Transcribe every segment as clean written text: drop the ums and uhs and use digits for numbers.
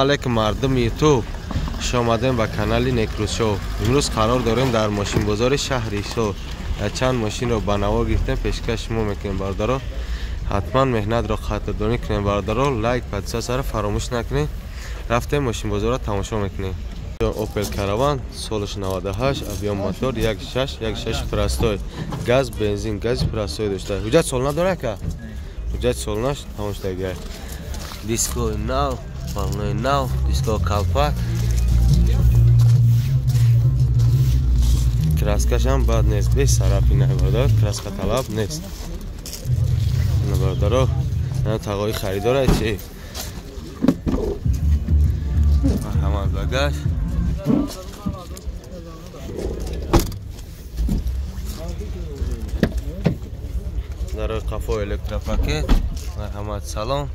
علیکم مردم یوتیوب خوش آمدین به کانال نیکروز شو. امروز قرار داریم در ماشین بازار شهری شو چند ماشین رو به نوا گرفتیم پیشکش شما میکنیم بردارو. حتما مهنت رو قدردانی کنیم بردارو. لایک و سابسکرایب فراموش نکنید. رفتیم ماشین بازار رو تماشا میکنیم. اوپل کاروان سالش 98 ابیام موتور 1.6 پرستوی گاز بنزین گاز پرستوی داشته. حجت سال نداره که حجت سال نش تماشا دیگه. دیسکو ناو بالنوی ناو دیسکو کالپاک کراسکش هم بد نیست. به صرافی نبردار کراسکا طلب نیست نبردارو. نه تقای خریداره چی همه بگاش در قفو الکتروپاکت مرحمت سلام.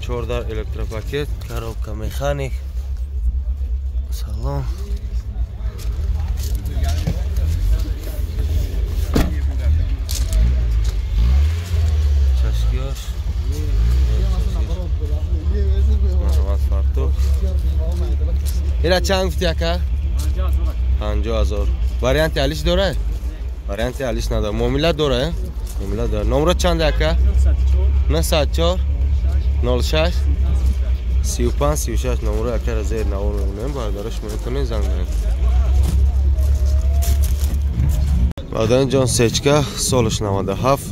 چوردار الکتروپاکت коробка مکانیک سلام. چشکیاش مرحمت فرتوک. اینا چند گفتی اکا؟ 50,000. واریانت علیش داره؟ واریانت علیش نداره. معاملات داره؟ معاملات داره. نمره چند اکا؟ 904 06 35 36 نمره اکر زیر نور میمونیم باردارش میتونید زنگ برید. بعدن جان سچکا سالش 97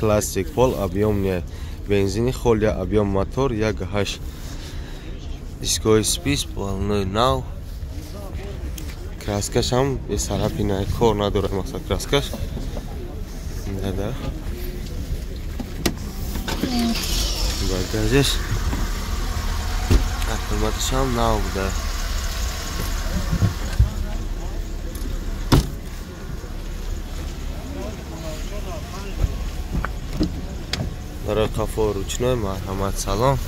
کلاسیک پول ابیوم نه بنزینی خولیا ابیوم موتور 1.8 دیسکوی سپیس بالنوی ناو کراسکش هم به صرافی نه کار نداره مثلا کراسکش نداره. بگاجش قیمتش هم نو بوده. در قفو روچنوی مرحمت سلام.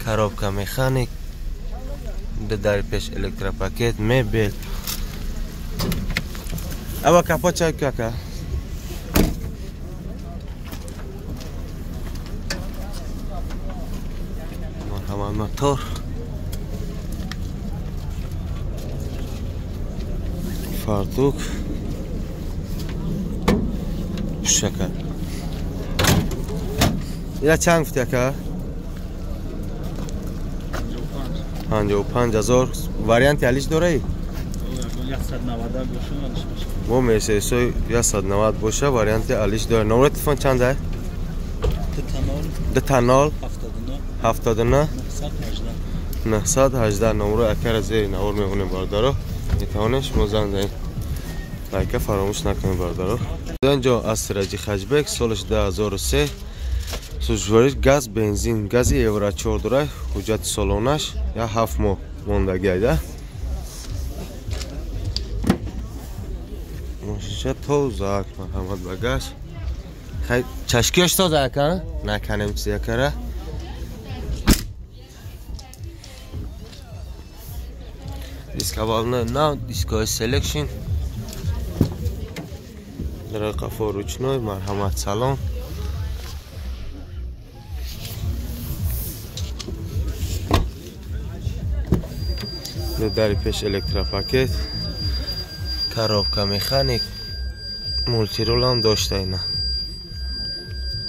коробка مکانیک در پیش الکتروپاکت مبل. اوا کپا چای کاکا مرحمت موتور فرتوک شکر. اینا چند گفتی اکا؟ 55,000. واریانت علیش داره؟ 190 باشه. مو میشه 190 باشه واریانت علیش داره. نمره تلفن چنده؟ دتانال 79 918 نمره اکر زیر نور میمونه باردارو. میتونش موزن دهیم لایک فراموش نکنیم باردارو. اینجا استراجی خجبک سالش 2003 سوزوارش گاز بنزین گازی ایورا 4 داره. حجت سالونش یا 7 ماه موندگی ایده. ماشین توزاک مرحمت بگاش خیلی چشکیش توزاک ها نکنیم چیزی کاره. دیسکا بالنوی ناو دیسکوی سلکشن در قفو روچنوی مرحمت سلام. در پیش الکتروپاکت коробка مکانیک مولتی رول هم داشته. اینا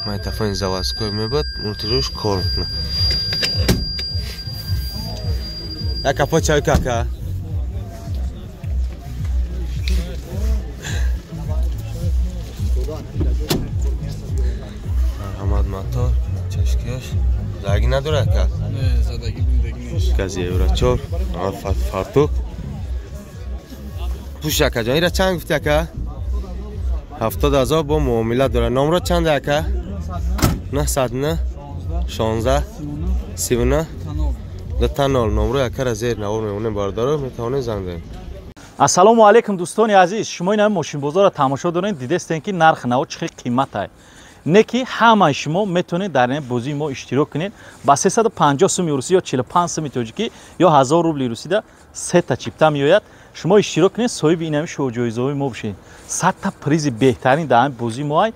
مایتافون заводской میبود مولتی رولش کار میکنه. یک کپا چای کاکا مرحمت موتور چشکیش زدگی نداره که؟ نه زدگی بودگی نیست. گازی ایورا 4 فرتوک پوش اکا جان. ایره چند گفتی اکا؟ 70,000 با معاملات داره. نمره چند اکا؟ 909 16 39 دتانال نمره اکر زیر نور میمونه باردارو. میتونه زنگ دهیم. السلام علیکم دوستان عزیز. شما این ماشین بازار رو تماشا دارین. دیدستین که نرخ نو چه قیمت های. نه که همه شما میتونید در این بازی ما اشتراک کنید با 350 سوم روسی یا 45 سوم تاجیکی یا 1000 روبل روسی ده 3 تا چیپتا میآید شما اشتراک کنید صاحب این شو جایزه های ما بشین 100 تا پریز بهترین در این بازی ما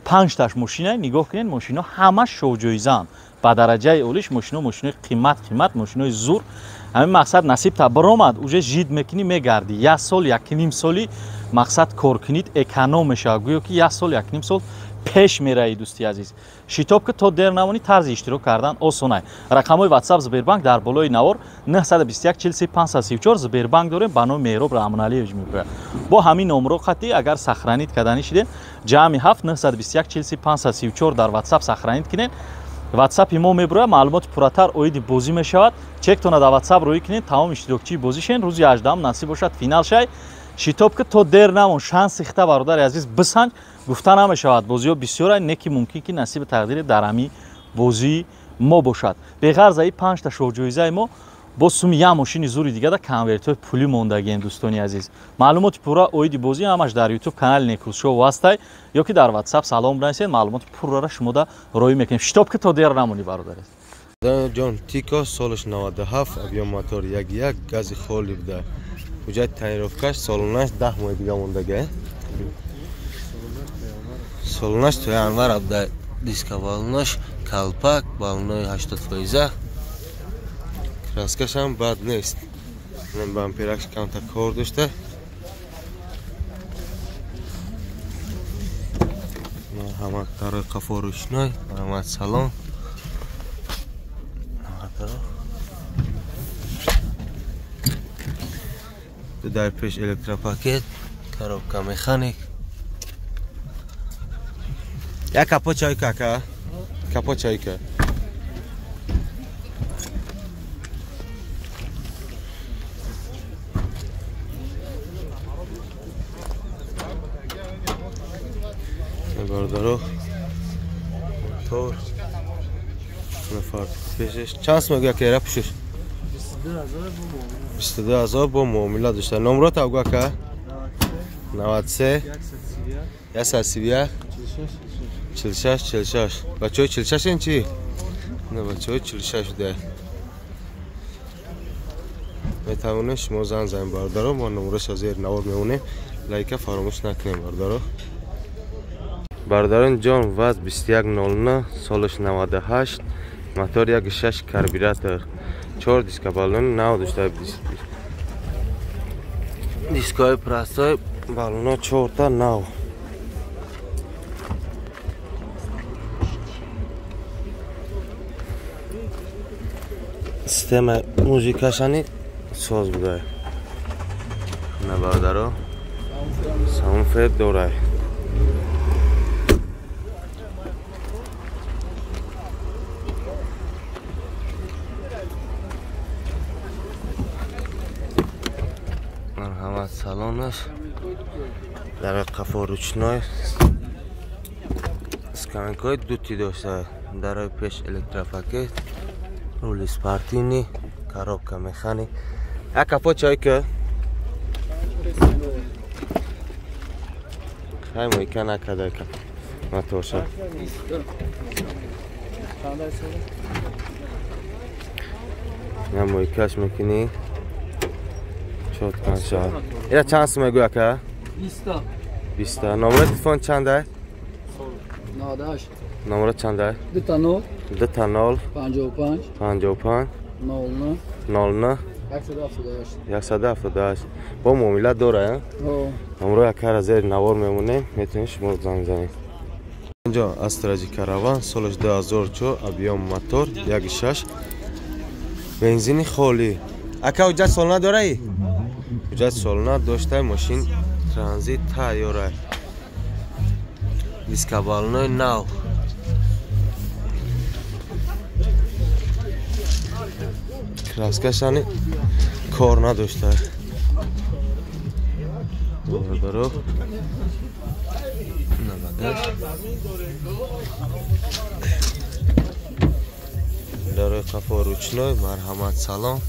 5 تاش ماشین نگاه کنید ماشینا همه شو جایزه ان با درجه اولیش ماشینا قیمت ماشینای زور همین مقصد نصیب تا برآمد اوجه جید میکنی میگردی 1 سال 1.5 سالی مقصد کار کنید اکونوم میشه گویا که 1 سال 1.5 سال پیش میره دوستی عزیز شتاب که تا در نمونی طرز اشتراک کردن آسونه رقمای واتساپ زبیربانک در بالای نوار 921 43 534 زبیربانک داریم بانو مهراب رحمان علی اجمی با همین نمره خطی اگر سخرانیت کردنی شدین جمعی 7 921 43 534 در واتساپ سخرانیت کنین واتساپ ما میبره معلومات پراتر اوید بازی میشود چک تونه در واتساپ روی کنین تمام اشتراکچی بازی شین روز 18 نصیب باشد فینال شای شتاب که تو در نمون شانس اخته برادر عزیز بسنج گفتن نمیشود بازی ها بسیار نکی ممکن که نصیب تقدیر در همی بازی ما باشد به غرض ای 5 تا شو جایزه ما با سوم یا ماشین زوری دیگه در کنورت های پولی موندگی دوستانی عزیز معلومات پورا اوید بازی همش در یوتیوب کانال نیکروس شو واسطه یا که در واتساپ سلام برسید معلومات پورا را شما در روی میکنیم شتاب که تو در نمونی برادر جان تیکا سالش 97 ابیام موتور یک گاز خالی بوده وجای تنیروفکاش سالونش 10 ماه دیگه موندگی سالونش توی انور بوده دیسکا بالونش کلپک بالونای 80% краскаш هم بد نیست این بامپیرکس کم تا کار داشته همه تر قفا روشنای محمد سلام در پیش الکتروپاکت коробка مکانیک یک کپو چای کاکا کپو چای که باردارو موتور نفر پیشش چند میگه که رپشش 22000 با معامله داشته نمرات اوگه که 93 131 46 بچه های 46 این چی؟ نه بچه های 46 ده میتوانه شما زن باردارو ما نمرش از زیر نوار میمونه لایک فراموش نکنیم باردارو بردارن جان وز 2109 سالش 98 موتور 1.6 کربیراتور 4 دیسک بالون نو داشته دیسکای پرستای بالونا 4 تا نو سیستم موزیکاشانی ساز بوده نه بردارو ساوند فیت دوره مرحمت سالانش در قفا روچنای اسکانکای دوتی داشته در پیش الکتروپاکت رول اسپارتینی коробка مکانیک یک کپو چای که های مویکا نکده که متوشه نه مویکاش میکنی چود کنشا یا چند سمه گویا که 20 نمره تلفن چنده؟ 98 نمره چنده؟ 2 تا 0 55 09 178 با معامله داره نمره یک کار زیر نوار میمونه میتونید شما زنگ زنید اینجا استراجی کاروان سالش 2004 ابیام موتور 1.6 بنزینی خالی اکا اجازت سالانه داره ای؟ اجازت سالانه داشته ماشین ترانزیت تایاره دیسک بالونای نو краскашани کار نداشته برو داره قفا روچنای مرحمت سلام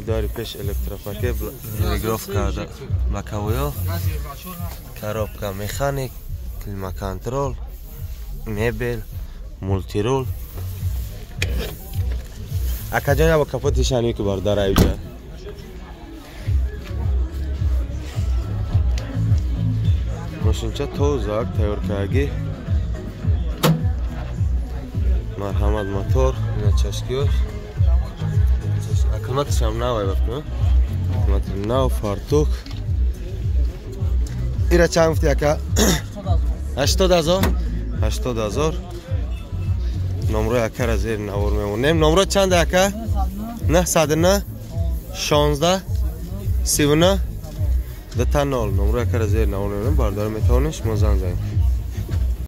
داری پیش الکتروپاکه رگرافکا مکاویو коробка механик климат-контроль мебель мультирол акаҷон ба капоти шани ки бардар айҷа машинча тозак тайёркарги марҳамат мотор ина чашкиёш акилматаш ҳам нав айбафтма акилмати нав фартук ира чанд гуфти ака 80000 80000 номрои акара зери навор мемонем номро чанд ака 909 16 39 2 номрои акара зери навор мемонем бардор метавонем шумо занг занед